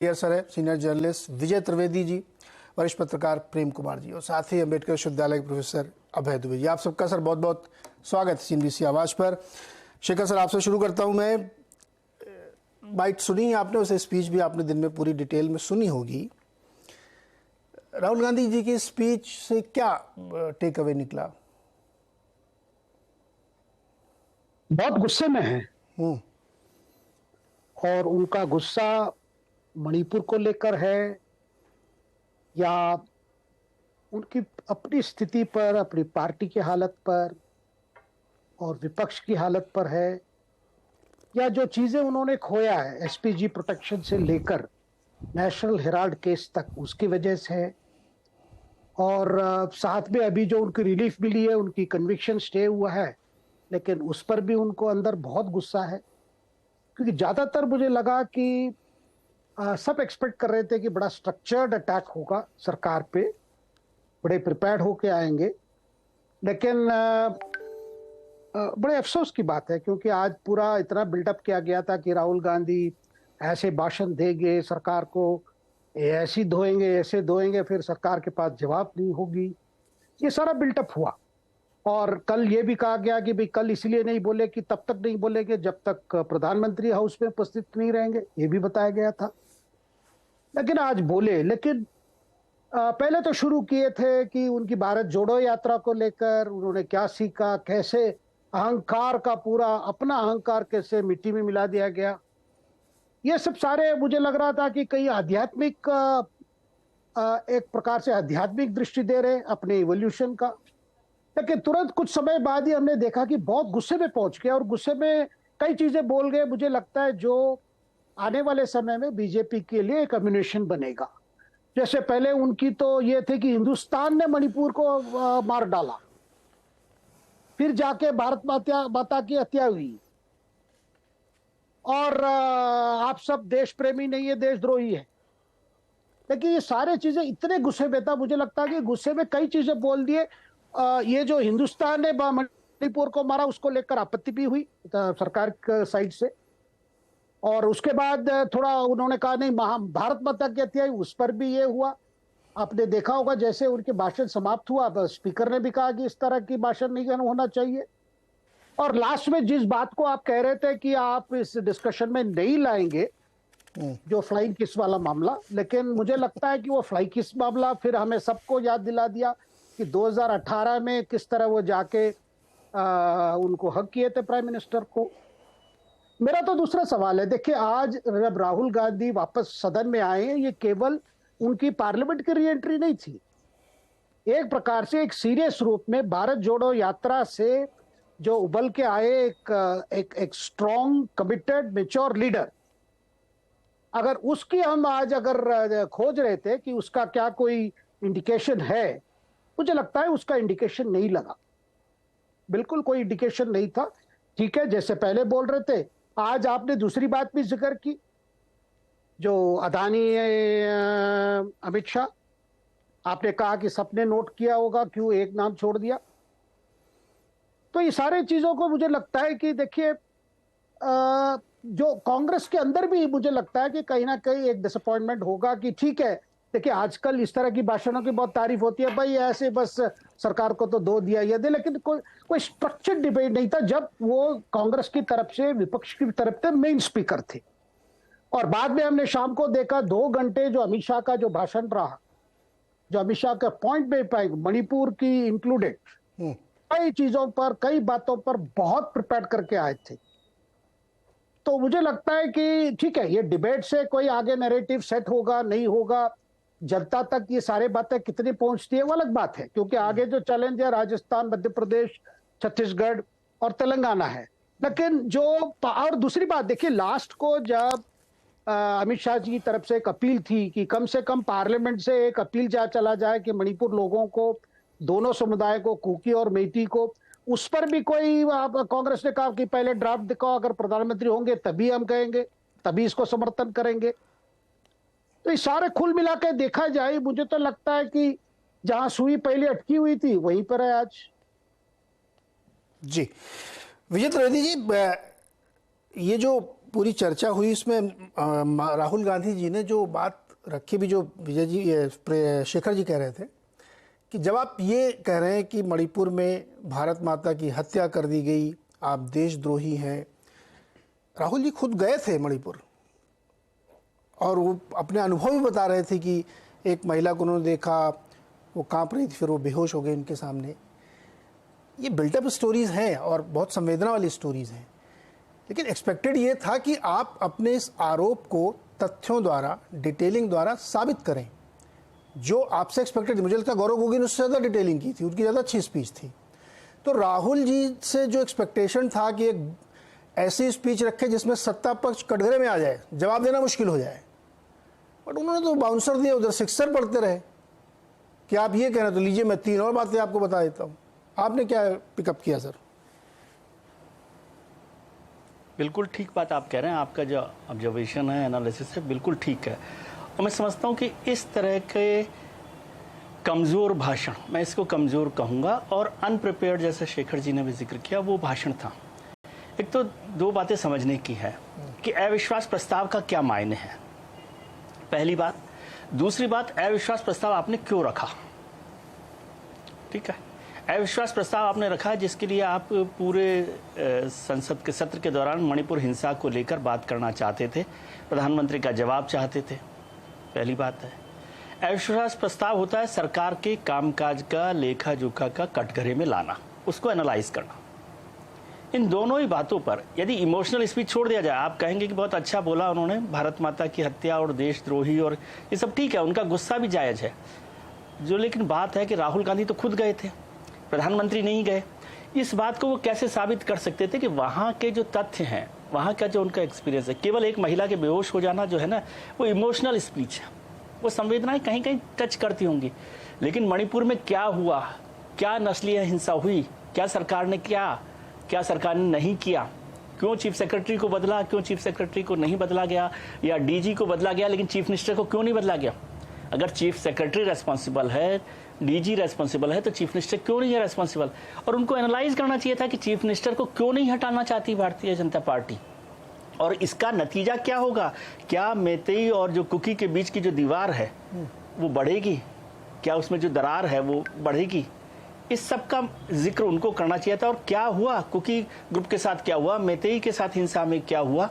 Dear sir है senior journalist विजय त्रिवेदी जी, वरिष्ठ पत्रकार प्रेम कुमार जी और साथ ही अम्बेडकर विश्वविद्यालय के प्रोफेसर अभय दुबे जी। आप सबका सर बहुत बहुत स्वागत है CNBC आवाज पर। शेखर सर, आपसे शुरू करता हूं मैं। बाइट सुनी आपने, उसे स्पीच भी आपने दिन में पूरी डिटेल में सुनी होगी। राहुल गांधी जी की स्पीच से क्या टेक अवे निकला? बहुत गुस्से में है और उनका गुस्सा मणिपुर को लेकर है या उनकी अपनी स्थिति पर, अपनी पार्टी की हालत पर और विपक्ष की हालत पर है, या जो चीजें उन्होंने खोया है SPG प्रोटेक्शन से लेकर नेशनल हेराल्ड केस तक, उसकी वजह से है। और साथ में अभी जो उनकी रिलीफ मिली है, उनकी कन्विक्शन स्टे हुआ है, लेकिन उस पर भी उनको अंदर बहुत गुस्सा है। क्योंकि ज्यादातर मुझे लगा कि सब एक्सपेक्ट कर रहे थे कि बड़ा स्ट्रक्चर्ड अटैक होगा सरकार पे, बड़े प्रिपेयर्ड होके आएंगे। लेकिन बड़े अफसोस की बात है, क्योंकि आज पूरा इतना बिल्डअप किया गया था कि राहुल गांधी ऐसे भाषण देंगे, सरकार को ऐसी धोएंगे, ऐसे धोएंगे, फिर सरकार के पास जवाब नहीं होगी। ये सारा बिल्डअप हुआ। और कल ये भी कहा गया कि भाई कल इसलिए नहीं बोले कि तब तक नहीं बोलेंगे जब तक प्रधानमंत्री हाउस में उपस्थित नहीं रहेंगे, ये भी बताया गया था। लेकिन आज बोले। लेकिन पहले तो शुरू किए थे कि उनकी भारत जोड़ो यात्रा को लेकर उन्होंने क्या सीखा, कैसे अहंकार का पूरा अपना अहंकार कैसे मिट्टी में मिला दिया गया। ये सब सारे मुझे लग रहा था कि कहीं आध्यात्मिक एक प्रकार से आध्यात्मिक दृष्टि दे रहे अपने इवोल्यूशन का। लेकिन तुरंत कुछ समय बाद ही हमने देखा कि बहुत गुस्से में पहुंच गए और गुस्से में कई चीजें बोल गए, मुझे लगता है जो आने वाले समय में बीजेपी के लिए एक अम्युनिशन बनेगा। जैसे पहले उनकी तो ये थे कि हिंदुस्तान ने मणिपुर को मार डाला, फिर जाके भारत माता की हत्या हुई, और आप सब देश प्रेमी नहीं है, देशद्रोही है। लेकिन ये सारे चीजें इतने गुस्से में था, मुझे लगता है कि गुस्से में कई चीजें बोल दिए। ये जो हिंदुस्तान ने मणिपुर को मारा, उसको लेकर आपत्ति भी हुई सरकार की साइड से। और उसके बाद थोड़ा उन्होंने कहा नहीं भारत माता की हत्या, उस पर भी ये हुआ। आपने देखा होगा जैसे उनके भाषण समाप्त हुआ, स्पीकर ने भी कहा कि इस तरह की भाषण नहीं होना चाहिए। और लास्ट में जिस बात को आप कह रहे थे कि आप इस डिस्कशन में नहीं लाएंगे, जो फ्लाइंग किस वाला मामला, लेकिन मुझे लगता है कि वो फ्लाइंग किस मामला फिर हमें सबको याद दिला दिया कि 2018 में किस तरह वो जाके उनको हक किए थे प्राइम मिनिस्टर को। मेरा तो दूसरा सवाल है, देखिए आज जब राहुल गांधी वापस सदन में आए हैं, ये केवल उनकी पार्लियामेंट की री एंट्री नहीं थी। एक प्रकार से एक सीरियस रूप में भारत जोड़ो यात्रा से जो उबल के आए एक स्ट्रॉन्ग, कमिटेड, मैच्योर लीडर, अगर उसकी हम आज अगर खोज रहे थे कि उसका क्या कोई इंडिकेशन है, मुझे लगता है उसका इंडिकेशन नहीं लगा। बिल्कुल कोई इंडिकेशन नहीं था। ठीक है, जैसे पहले बोल रहे थे। आज आपने दूसरी बात भी जिक्र की, जो अदानी अमित शाह, आपने कहा कि सबने नोट किया होगा, क्यों एक नाम छोड़ दिया। तो ये सारे चीजों को मुझे लगता है कि देखिए जो कांग्रेस के अंदर भी मुझे लगता है कि कहीं ना कहीं एक डिसअपॉइंटमेंट होगा कि ठीक है, देखिए आजकल इस तरह की भाषणों की बहुत तारीफ होती है, भाई ऐसे बस सरकार को तो दो दिया ये दे, लेकिन कोई स्ट्रक्चर्ड डिबेट नहीं था जब वो कांग्रेस की तरफ से, विपक्ष की तरफ से मेन स्पीकर थे। और बाद में हमने शाम को देखा 2 घंटे जो अमित शाह का जो भाषण रहा, जो अमित शाह का पॉइंट पे पॉइंट, मणिपुर की इंक्लूडेड, कई चीजों पर, कई बातों पर बहुत प्रिपेयर करके आए थे। तो मुझे लगता है कि ठीक है, ये डिबेट से कोई आगे नैरेटिव सेट होगा नहीं होगा, जनता तक ये सारे बातें कितनी पहुंचती है वो अलग बात है, क्योंकि आगे जो चैलेंज है राजस्थान, मध्य प्रदेश, छत्तीसगढ़ और तेलंगाना है। लेकिन जो और दूसरी बात देखिए, लास्ट को जब अमित शाह जी की तरफ से एक अपील थी कि कम से कम पार्लियामेंट से एक अपील चला जाए कि मणिपुर लोगों को, दोनों समुदाय को, कुकी और मेइती को, उस पर भी कोई कांग्रेस ने कहा कि पहले ड्राफ्ट दिखाओ, अगर प्रधानमंत्री होंगे तभी हम कहेंगे, तभी इसको समर्थन करेंगे। तो ये सारे कुल मिला के देखा जाए, मुझे तो लगता है कि जहां सुई पहले अटकी हुई थी वहीं पर है आज। जी विजय त्रिवेदी जी, ये जो पूरी चर्चा हुई इसमें राहुल गांधी जी ने जो बात रखी भी, जो विजय जी शेखर जी कह रहे थे कि जब आप ये कह रहे हैं कि मणिपुर में भारत माता की हत्या कर दी गई, आप देशद्रोही हैं। राहुल जी खुद गए थे मणिपुर और वो अपने अनुभव भी बता रहे थे कि एक महिला को उन्होंने देखा, वो कांप रही थी, फिर वो बेहोश हो गए उनके सामने। ये बिल्टअप स्टोरीज़ हैं और बहुत संवेदना वाली स्टोरीज़ हैं, लेकिन एक्सपेक्टेड ये था कि आप अपने इस आरोप को तथ्यों द्वारा, डिटेलिंग द्वारा साबित करें। जो आपसे एक्सपेक्टेड, मुझे लगता है गौरव गोगोई ने उससे ज़्यादा डिटेलिंग की थी, उनकी ज़्यादा अच्छी स्पीच थी। तो राहुल जी से जो एक्सपेक्टेशन था कि एक ऐसी स्पीच रखे जिसमें सत्ता पक्ष कटघरे में आ जाए, जवाब देना मुश्किल हो जाए, बट उन्होंने तो बाउंसर दिया, उधर सिक्सर पढ़ते रहे कि आप ये कह रहे, तो लीजिए मैं 3 और बातें आपको बता देता हूँ। आपने क्या पिकअप किया सर? बिल्कुल ठीक बात आप कह रहे हैं, आपका जो ऑब्जर्वेशन है, एनालिसिस है, बिल्कुल ठीक है। और मैं समझता हूँ कि इस तरह के कमज़ोर भाषण, मैं इसको कमज़ोर कहूँगा, और अनप्रिपेयर्ड, जैसे शेखर जी ने भी जिक्र किया, वो भाषण था। एक तो 2 बातें समझने की है कि अविश्वास प्रस्ताव का क्या मायने है, पहली बात। दूसरी बात, अविश्वास प्रस्ताव आपने क्यों रखा। ठीक है, अविश्वास प्रस्ताव आपने रखा जिसके लिए आप पूरे संसद के सत्र के दौरान मणिपुर हिंसा को लेकर बात करना चाहते थे, प्रधानमंत्री का जवाब चाहते थे, पहली बात है। अविश्वास प्रस्ताव होता है सरकार के कामकाज का, लेखा जोखा का कटघरे में लाना, उसको एनालाइज करना। इन दोनों ही बातों पर यदि इमोशनल स्पीच छोड़ दिया जाए, आप कहेंगे कि बहुत अच्छा बोला उन्होंने, भारत माता की हत्या और देशद्रोही और ये सब ठीक है, उनका गुस्सा भी जायज़ है जो, लेकिन बात है कि राहुल गांधी तो खुद गए थे, प्रधानमंत्री नहीं गए। इस बात को वो कैसे साबित कर सकते थे कि वहाँ के जो तथ्य हैं, वहाँ का जो उनका एक्सपीरियंस है, केवल एक महिला के बेहोश हो जाना जो है ना, वो इमोशनल स्पीच है, वो संवेदनाएं कहीं कहीं टच करती होंगी। लेकिन मणिपुर में क्या हुआ, क्या नस्लीय हिंसा हुई, क्या सरकार ने क्या सरकार ने नहीं किया, क्यों चीफ सेक्रेटरी को बदला, क्यों चीफ सेक्रेटरी को नहीं बदला गया, या डीजी को बदला गया लेकिन चीफ मिनिस्टर को क्यों नहीं बदला गया। अगर चीफ सेक्रेटरी रेस्पॉन्सिबल है, डीजी रेस्पॉन्सिबल है, तो चीफ मिनिस्टर क्यों नहीं है रेस्पॉन्सिबल। और उनको एनालाइज करना चाहिए था कि चीफ मिनिस्टर को क्यों नहीं हटाना चाहती भारतीय जनता पार्टी, और इसका नतीजा क्या होगा। क्या मेतेई और जो कुकी के बीच की जो दीवार है वो बढ़ेगी, क्या उसमें जो दरार है वो बढ़ेगी, इस सब का जिक्र उनको करना चाहिए था। और क्या हुआ, कुकी ग्रुप के साथ क्या हुआ, मेतेई के साथ हिंसा में क्या हुआ,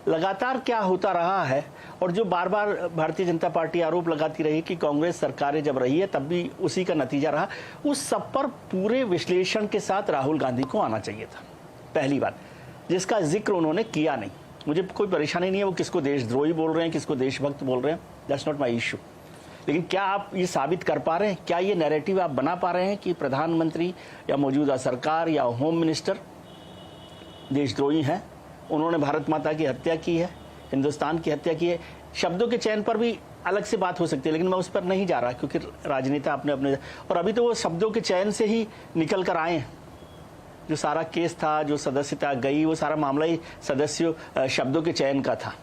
लगातार क्या होता रहा है। और जो बार बार भारतीय जनता पार्टी आरोप लगाती रही कि कांग्रेस सरकारें जब रही है तब भी उसी का नतीजा रहा, उस सब पर पूरे विश्लेषण के साथ राहुल गांधी को आना चाहिए था, पहली बात, जिसका जिक्र उन्होंने किया नहीं। मुझे कोई परेशानी नहीं है वो किसको देशद्रोही बोल रहे हैं, किसको देशभक्त बोल रहे हैं, दैट्स नॉट माई इशू। लेकिन क्या आप ये साबित कर पा रहे हैं, क्या ये नैरेटिव आप बना पा रहे हैं कि प्रधानमंत्री या मौजूदा सरकार या होम मिनिस्टर देशद्रोही हैं, उन्होंने भारत माता की हत्या की है, हिंदुस्तान की हत्या की है। शब्दों के चयन पर भी अलग से बात हो सकती है, लेकिन मैं उस पर नहीं जा रहा क्योंकि राजनेता अपने अपने, और अभी तो वो शब्दों के चयन से ही निकल कर आए हैं। जो सारा केस था, जो सदस्यता गई, वो सारा मामला ही सदस्यों शब्दों के चयन का था।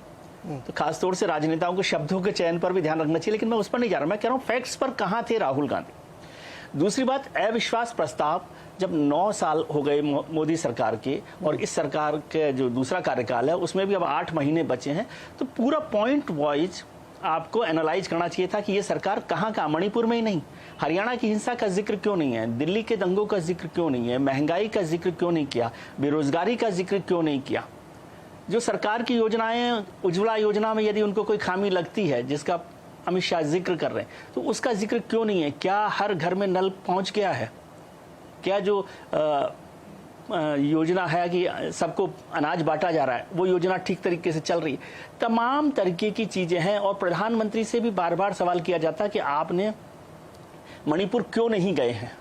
तो खासतौर से राजनेताओं को शब्दों के चयन पर भी ध्यान रखना चाहिए, लेकिन मैं उस पर नहीं जा रहा। मैं कह रहा हूँ फैक्ट्स पर कहाँ थे राहुल गांधी। दूसरी बात, अविश्वास प्रस्ताव जब 9 साल हो गए मोदी सरकार के, और इस सरकार के जो दूसरा कार्यकाल है उसमें भी अब 8 महीने बचे हैं, तो पूरा पॉइंट वाइज आपको एनालाइज करना चाहिए था कि ये सरकार कहाँ का, मणिपुर में ही नहीं, हरियाणा की हिंसा का जिक्र क्यों नहीं है, दिल्ली के दंगों का जिक्र क्यों नहीं है, महंगाई का जिक्र क्यों नहीं किया, बेरोजगारी का जिक्र क्यों नहीं किया। जो सरकार की योजनाएं, उज्ज्वला योजना में यदि उनको कोई खामी लगती है जिसका अमित शाह जिक्र कर रहे हैं, तो उसका जिक्र क्यों नहीं है। क्या हर घर में नल पहुंच गया है, क्या जो योजना है कि सबको अनाज बांटा जा रहा है वो योजना ठीक तरीके से चल रही है। तमाम तरीके की चीजें हैं, और प्रधानमंत्री से भी बार बार सवाल किया जाता है कि आपने मणिपुर क्यों नहीं गए हैं,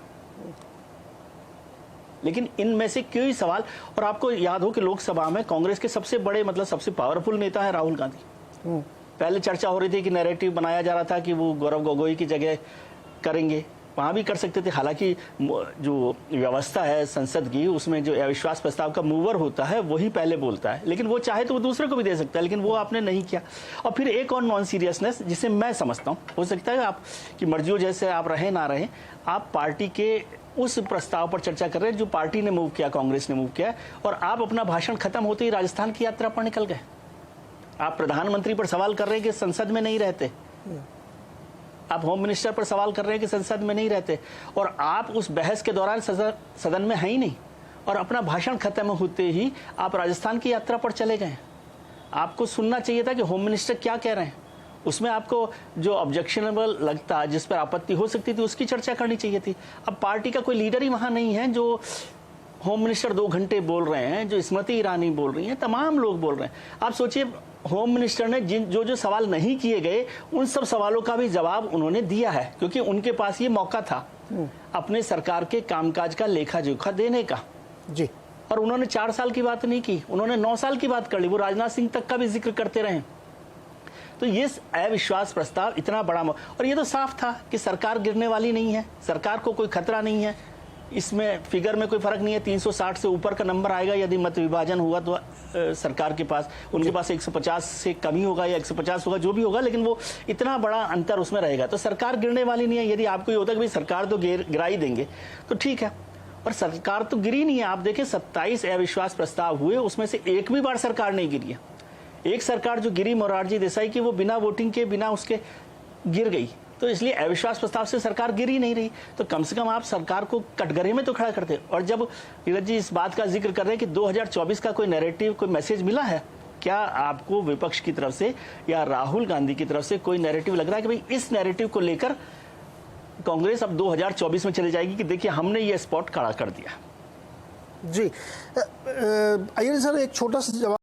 लेकिन इनमें से कोई सवाल। और आपको याद हो कि लोकसभा में कांग्रेस के सबसे बड़े, मतलब सबसे पावरफुल नेता है राहुल गांधी। पहले चर्चा हो रही थी कि नैरेटिव बनाया जा रहा था कि वो गौरव गोगोई की जगह करेंगे, वहां भी कर सकते थे। हालांकि जो व्यवस्था है संसद की, उसमें जो अविश्वास प्रस्ताव का मूवर होता है वही पहले बोलता है, लेकिन वो चाहे तो वो दूसरे को भी दे सकता है, लेकिन वो आपने नहीं किया। और फिर एक और नॉन सीरियसनेस जिसे मैं समझता हूँ, हो सकता है आप की मर्जी हो, जैसे आप रहे ना रहे, आप पार्टी के उस प्रस्ताव पर चर्चा कर रहे हैं जो पार्टी ने मूव किया, कांग्रेस ने मूव किया, और आप अपना भाषण खत्म होते ही राजस्थान की यात्रा पर निकल गए। आप प्रधानमंत्री पर सवाल कर रहे हैं कि संसद में नहीं रहते, आप होम मिनिस्टर पर सवाल कर रहे हैं कि संसद में नहीं रहते, और आप उस बहस के दौरान सदन में है ही नहीं, और अपना भाषण खत्म होते ही आप राजस्थान की यात्रा पर चले गए। आपको सुनना चाहिए था कि होम मिनिस्टर क्या कह रहे हैं, उसमें आपको जो ऑब्जेक्शनेबल लगता, जिस पर आपत्ति हो सकती थी, उसकी चर्चा करनी चाहिए थी। अब पार्टी का कोई लीडर ही वहां नहीं है, जो होम मिनिस्टर 2 घंटे बोल रहे हैं, जो स्मृति ईरानी बोल रही हैं, तमाम लोग बोल रहे हैं। आप सोचिए, होम मिनिस्टर ने जो सवाल नहीं किए गए उन सब सवालों का भी जवाब उन्होंने दिया है, क्योंकि उनके पास ये मौका था अपने सरकार के कामकाज का लेखा जोखा देने का जी। और उन्होंने 4 साल की बात नहीं की, उन्होंने 9 साल की बात कर ली। वो राजनाथ सिंह तक का भी जिक्र करते रहे। तो ये अविश्वास प्रस्ताव इतना बड़ा, और ये तो साफ था कि सरकार गिरने वाली नहीं है, सरकार को कोई खतरा नहीं है, इसमें फिगर में कोई फर्क नहीं है। 360 से ऊपर का नंबर आएगा यदि मत विभाजन हुआ तो सरकार के पास, उनके पास 150 से कम ही होगा या 150 होगा, जो भी होगा, लेकिन वो इतना बड़ा अंतर उसमें रहेगा। तो सरकार गिरने वाली नहीं है। यदि आपको ये होता है कि भाई सरकार तो गिरा ही देंगे तो ठीक है, पर सरकार तो गिरी नहीं है। आप देखें 27 अविश्वास प्रस्ताव हुए, उसमें से एक भी बार सरकार नहीं गिरी है। एक सरकार जो गिरी मोरारजी देसाई की, वो बिना वोटिंग के, बिना उसके गिर गई। तो इसलिए अविश्वास प्रस्ताव से सरकार गिर ही नहीं रही। तो कम से कम आप सरकार को कटघरे में तो खड़ा करते। और जब नीरज जी इस बात का जिक्र कर रहे हैं कि 2024 का कोई नैरेटिव, कोई मैसेज मिला है, क्या आपको विपक्ष की तरफ से या राहुल गांधी की तरफ से कोई नैरेटिव लग रहा है कि भाई इस नैरेटिव को लेकर कांग्रेस अब 2024 में चले जाएगी कि देखिए हमने ये स्पॉट खड़ा कर दिया? जी, अय्यर सर, एक छोटा सा जवाब